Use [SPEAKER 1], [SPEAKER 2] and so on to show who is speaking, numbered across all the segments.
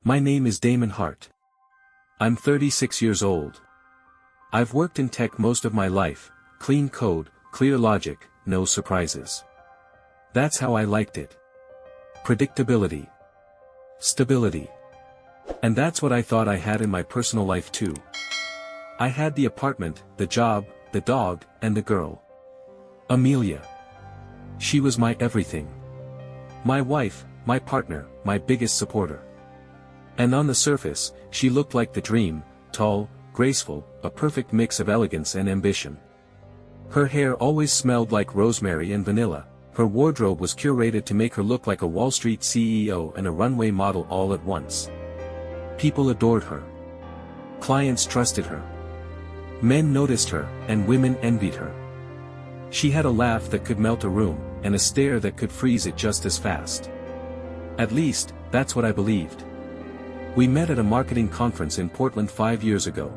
[SPEAKER 1] My name is Damon Hart. I'm 36 years old. I've worked in tech most of my life, clean code, clear logic, no surprises. That's how I liked it. Predictability. Stability. And that's what I thought I had in my personal life too. I had the apartment, the job, the dog, and the girl. Amelia. She was my everything. My wife, my partner, my biggest supporter. And on the surface, she looked like the dream, tall, graceful, a perfect mix of elegance and ambition. Her hair always smelled like rosemary and vanilla, her wardrobe was curated to make her look like a Wall Street CEO and a runway model all at once. People adored her. Clients trusted her. Men noticed her, and women envied her. She had a laugh that could melt a room, and a stare that could freeze it just as fast. At least, that's what I believed. We met at a marketing conference in Portland 5 years ago.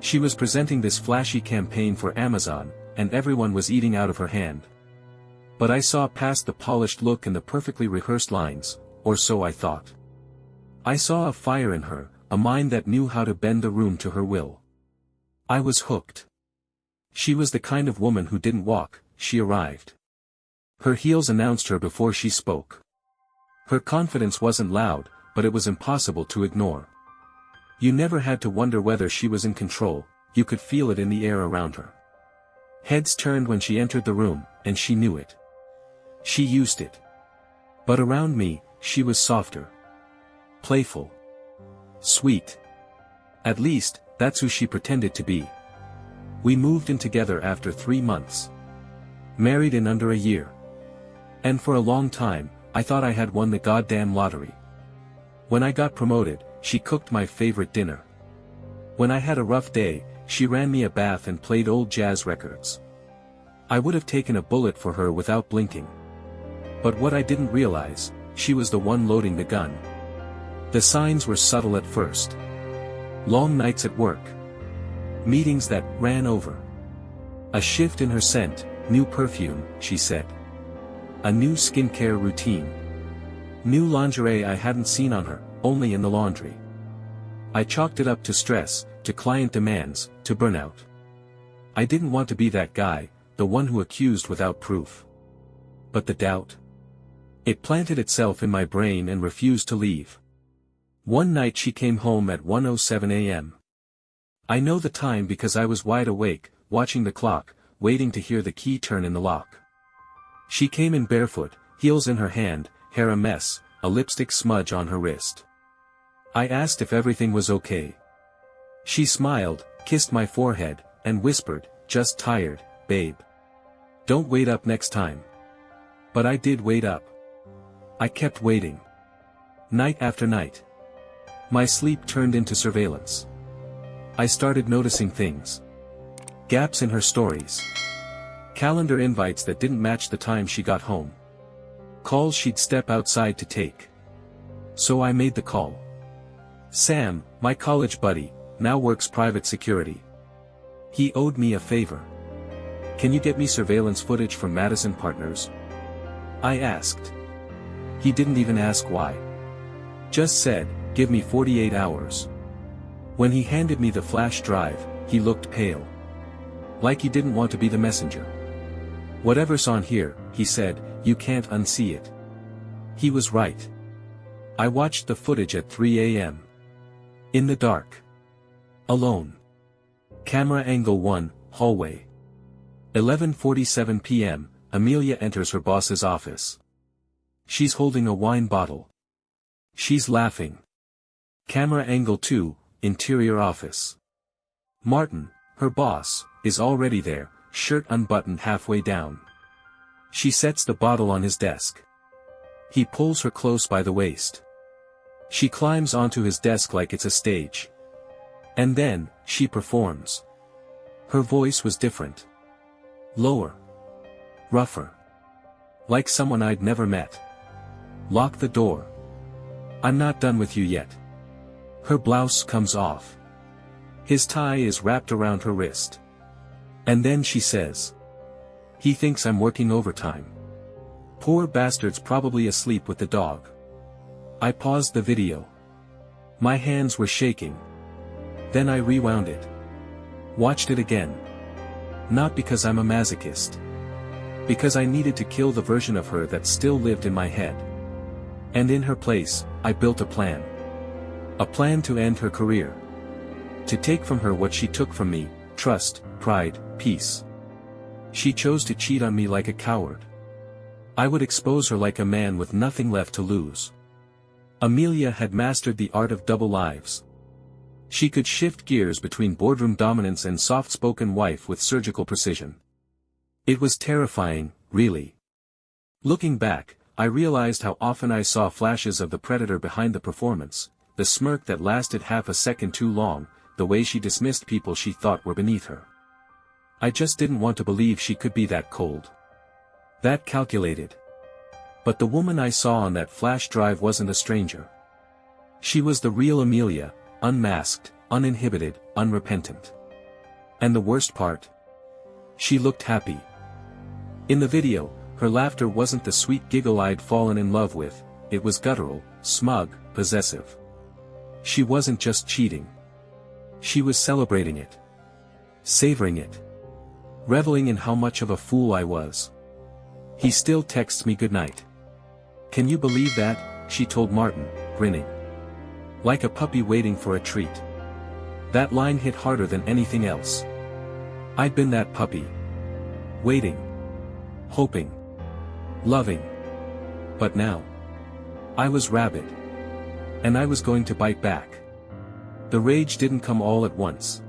[SPEAKER 1] She was presenting this flashy campaign for Amazon, and everyone was eating out of her hand. But I saw past the polished look and the perfectly rehearsed lines, or so I thought. I saw a fire in her, a mind that knew how to bend the room to her will. I was hooked. She was the kind of woman who didn't walk, she arrived. Her heels announced her before she spoke. Her confidence wasn't loud, but it was impossible to ignore. You never had to wonder whether she was in control, you could feel it in the air around her. Heads turned when she entered the room, and she knew it. She used it. But around me, she was softer. Playful. Sweet. At least, that's who she pretended to be. We moved in together after 3 months. Married in under a year. And for a long time, I thought I had won the goddamn lottery. When I got promoted, she cooked my favorite dinner. When I had a rough day, she ran me a bath and played old jazz records. I would have taken a bullet for her without blinking. But what I didn't realize, she was the one loading the gun. The signs were subtle at first. Long nights at work. Meetings that ran over. A shift in her scent, new perfume, she said. A new skincare routine. New lingerie I hadn't seen on her, only in the laundry. I chalked it up to stress, to client demands, to burnout. I didn't want to be that guy, the one who accused without proof. But the doubt? It planted itself in my brain and refused to leave. One night she came home at 1:07 a.m. I know the time because I was wide awake, watching the clock, waiting to hear the key turn in the lock. She came in barefoot, heels in her hand, hair a mess, a lipstick smudge on her wrist. I asked if everything was okay. She smiled, kissed my forehead, and whispered, "Just tired, babe. Don't wait up next time." But I did wait up. I kept waiting. Night after night. My sleep turned into surveillance. I started noticing things. Gaps in her stories. Calendar invites that didn't match the time she got home. Calls she'd step outside to take. So I made the call. Sam, my college buddy, now works private security. He owed me a favor. "Can you get me surveillance footage from Madison Partners?" I asked. He didn't even ask why. Just said, "Give me 48 hours. When he handed me the flash drive, he looked pale. Like he didn't want to be the messenger. "Whatever's on here," he said, "you can't unsee it." He was right. I watched the footage at 3 a.m. In the dark. Alone. Camera angle 1, hallway. 11:47 p.m., Amelia enters her boss's office. She's holding a wine bottle. She's laughing. Camera angle 2, interior office. Martin, her boss, is already there, shirt unbuttoned halfway down. She sets the bottle on his desk. He pulls her close by the waist. She climbs onto his desk like it's a stage. And then, she performs. Her voice was different. Lower. Rougher. Like someone I'd never met. "Lock the door. I'm not done with you yet." Her blouse comes off. His tie is wrapped around her wrist. And then she says, "He thinks I'm working overtime. Poor bastard's probably asleep with the dog." I paused the video. My hands were shaking. Then I rewound it. Watched it again. Not because I'm a masochist. Because I needed to kill the version of her that still lived in my head. And in her place, I built a plan. A plan to end her career. To take from her what she took from me: trust, pride, peace. She chose to cheat on me like a coward. I would expose her like a man with nothing left to lose. Amelia had mastered the art of double lives. She could shift gears between boardroom dominance and soft-spoken wife with surgical precision. It was terrifying, really. Looking back, I realized how often I saw flashes of the predator behind the performance, the smirk that lasted half a second too long, the way she dismissed people she thought were beneath her. I just didn't want to believe she could be that cold. That calculated. But the woman I saw on that flash drive wasn't a stranger. She was the real Amelia, unmasked, uninhibited, unrepentant. And the worst part? She looked happy. In the video, her laughter wasn't the sweet giggle I'd fallen in love with, it was guttural, smug, possessive. She wasn't just cheating. She was celebrating it. Savoring it. Reveling in how much of a fool I was. He still texts me goodnight. Can you believe that? She told Martin, grinning. Like a puppy waiting for a treat. That line hit harder than anything else. I'd been that puppy. Waiting. Hoping. Loving. But now. I was rabid. And I was going to bite back. The rage didn't come all at once.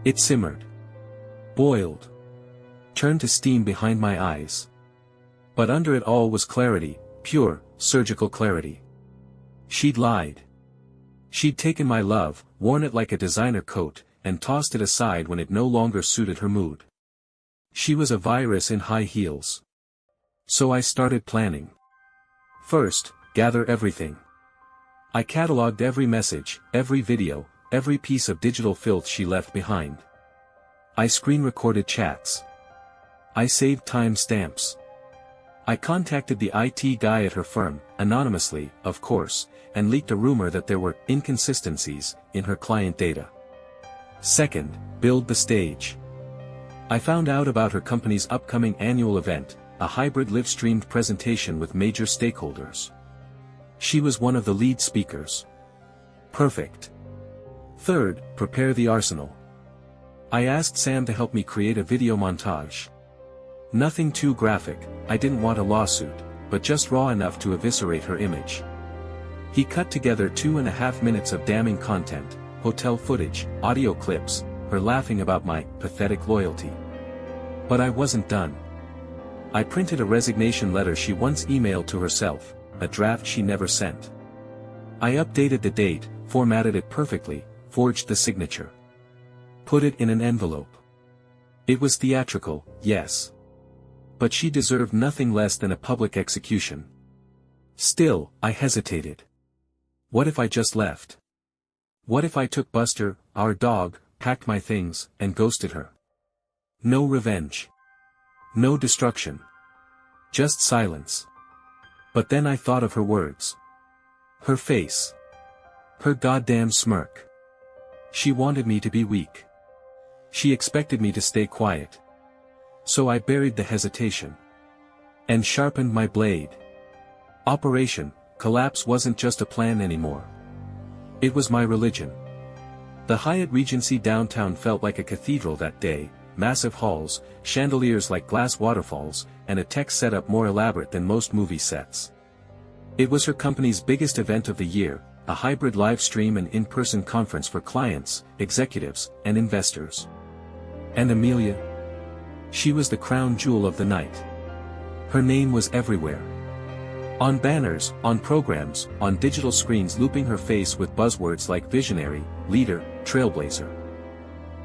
[SPEAKER 1] It simmered. Boiled. Turned to steam behind my eyes. But under it all was clarity, pure, surgical clarity. She'd lied. She'd taken my love, worn it like a designer coat, and tossed it aside when it no longer suited her mood. She was a virus in high heels. So I started planning. First, gather everything. I cataloged every message, every video, every piece of digital filth she left behind. I screen-recorded chats. I saved time-stamps. I contacted the IT guy at her firm, anonymously, of course, and leaked a rumor that there were inconsistencies in her client data. Second, build the stage. I found out about her company's upcoming annual event, a hybrid live-streamed presentation with major stakeholders. She was one of the lead speakers. Perfect. Third, prepare the arsenal. I asked Sam to help me create a video montage. Nothing too graphic, I didn't want a lawsuit, but just raw enough to eviscerate her image. He cut together 2.5 minutes of damning content, hotel footage, audio clips, her laughing about my pathetic loyalty. But I wasn't done. I printed a resignation letter she once emailed to herself, a draft she never sent. I updated the date, formatted it perfectly, forged the signature. Put it in an envelope. It was theatrical, yes. But she deserved nothing less than a public execution. Still, I hesitated. What if I just left? What if I took Buster, our dog, packed my things, and ghosted her? No revenge. No destruction. Just silence. But then I thought of her words. Her face. Her goddamn smirk. She wanted me to be weak. She expected me to stay quiet. So I buried the hesitation. And sharpened my blade. Operation Collapse wasn't just a plan anymore. It was my religion. The Hyatt Regency downtown felt like a cathedral that day, massive halls, chandeliers like glass waterfalls, and a tech setup more elaborate than most movie sets. It was her company's biggest event of the year, a hybrid live stream and in-person conference for clients, executives, and investors. And Amelia? She was the crown jewel of the night. Her name was everywhere. On banners, on programs, on digital screens looping her face with buzzwords like visionary, leader, trailblazer.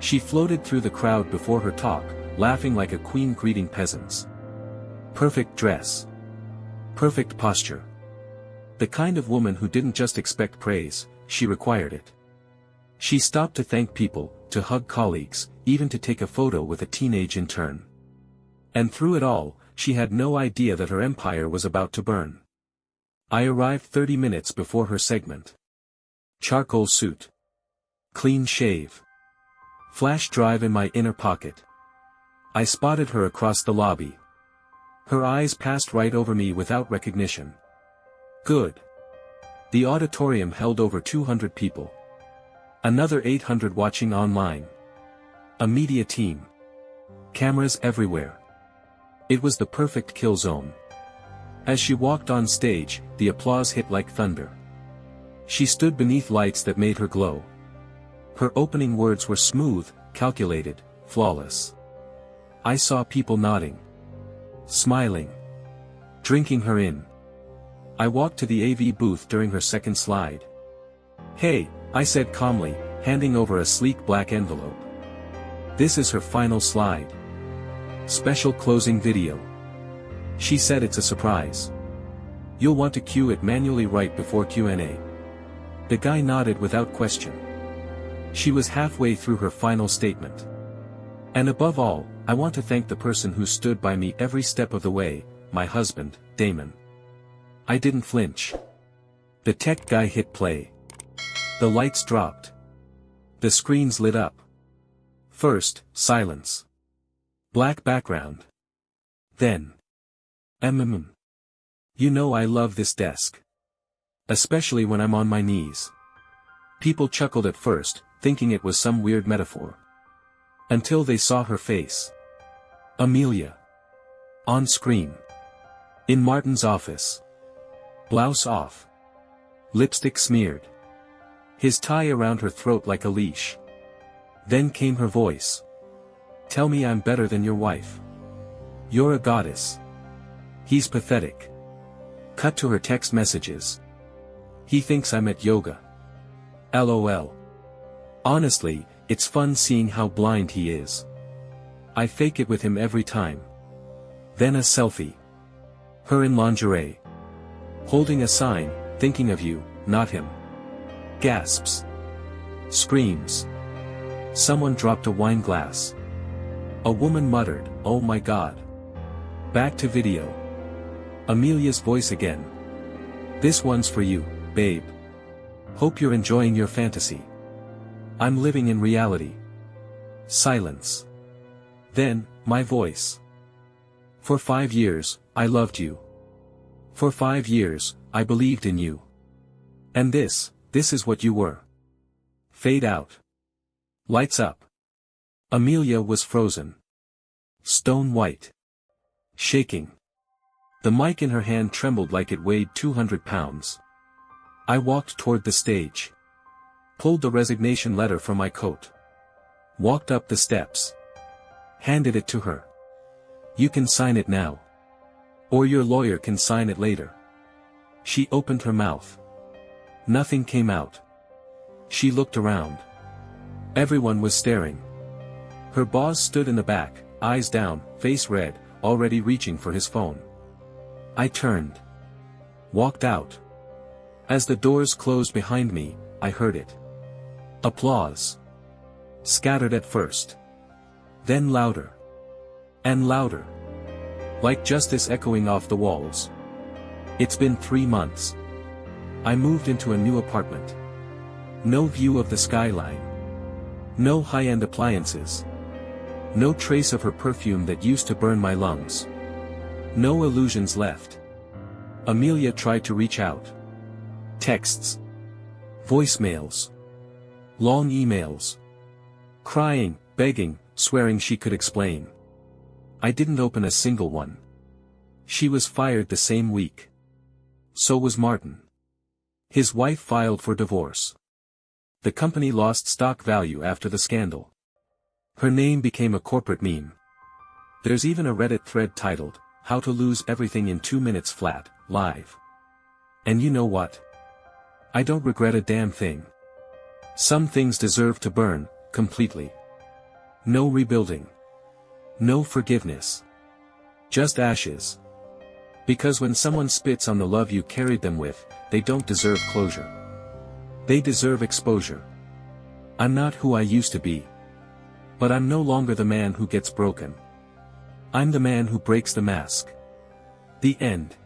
[SPEAKER 1] She floated through the crowd before her talk, laughing like a queen greeting peasants. Perfect dress. Perfect posture. The kind of woman who didn't just expect praise, she required it. She stopped to thank people, to hug colleagues, even to take a photo with a teenage intern. And through it all, she had no idea that her empire was about to burn. I arrived 30 minutes before her segment. Charcoal suit. Clean shave. Flash drive in my inner pocket. I spotted her across the lobby. Her eyes passed right over me without recognition. Good. The auditorium held over 200 people. Another 800 watching online. A media team. Cameras everywhere. It was the perfect kill zone. As she walked on stage, the applause hit like thunder. She stood beneath lights that made her glow. Her opening words were smooth, calculated, flawless. I saw people nodding. Smiling. Drinking her in. I walked to the AV booth during her second slide. "Hey," I said calmly, handing over a sleek black envelope. "This is her final slide. Special closing video." She said, "It's a surprise. You'll want to cue it manually right before Q&A." The guy nodded without question. She was halfway through her final statement. "And above all, I want to thank the person who stood by me every step of the way, my husband, Damon." I didn't flinch. The tech guy hit play. The lights dropped. The screens lit up. First, silence. Black background. Then. You know I love this desk. Especially when I'm on my knees. People chuckled at first, thinking it was some weird metaphor. Until they saw her face. Amelia. On screen. In Martin's office. Blouse off. Lipstick smeared. His tie around her throat like a leash. Then came her voice. "Tell me I'm better than your wife. You're a goddess." He's pathetic. Cut to her text messages. "He thinks I'm at yoga. LOL. Honestly, it's fun seeing how blind he is. I fake it with him every time." Then a selfie. Her in lingerie. Holding a sign, "Thinking of you, not him." Gasps. Screams. Someone dropped a wine glass. A woman muttered, "Oh my God." Back to video. Amelia's voice again. "This one's for you, babe. Hope you're enjoying your fantasy. I'm living in reality." Silence. Then, my voice. "For 5 years, I loved you. For 5 years, I believed in you. And this is what you were." Fade out. Lights up. Amelia was frozen. Stone white. Shaking. The mic in her hand trembled like it weighed 200 pounds. I walked toward the stage. Pulled the resignation letter from my coat. Walked up the steps. Handed it to her. "You can sign it now. Or your lawyer can sign it later." She opened her mouth. Nothing came out. She looked around. Everyone was staring. Her boss stood in the back, eyes down, face red, already reaching for his phone. I turned. Walked out. As the doors closed behind me, I heard it. Applause. Scattered at first. Then louder. And louder. Like justice echoing off the walls. It's been 3 months. I moved into a new apartment. No view of the skyline. No high-end appliances. No trace of her perfume that used to burn my lungs. No illusions left. Amelia tried to reach out. Texts. Voicemails. Long emails. Crying, begging, swearing she could explain. I didn't open a single one. She was fired the same week. So was Martin. His wife filed for divorce. The company lost stock value after the scandal. Her name became a corporate meme. There's even a Reddit thread titled, "How to Lose Everything in 2 Minutes Flat, Live." And you know what? I don't regret a damn thing. Some things deserve to burn, completely. No rebuilding. No forgiveness. Just ashes. Because when someone spits on the love you carried them with, they don't deserve closure. They deserve exposure. I'm not who I used to be. But I'm no longer the man who gets broken. I'm the man who breaks the mask. The end.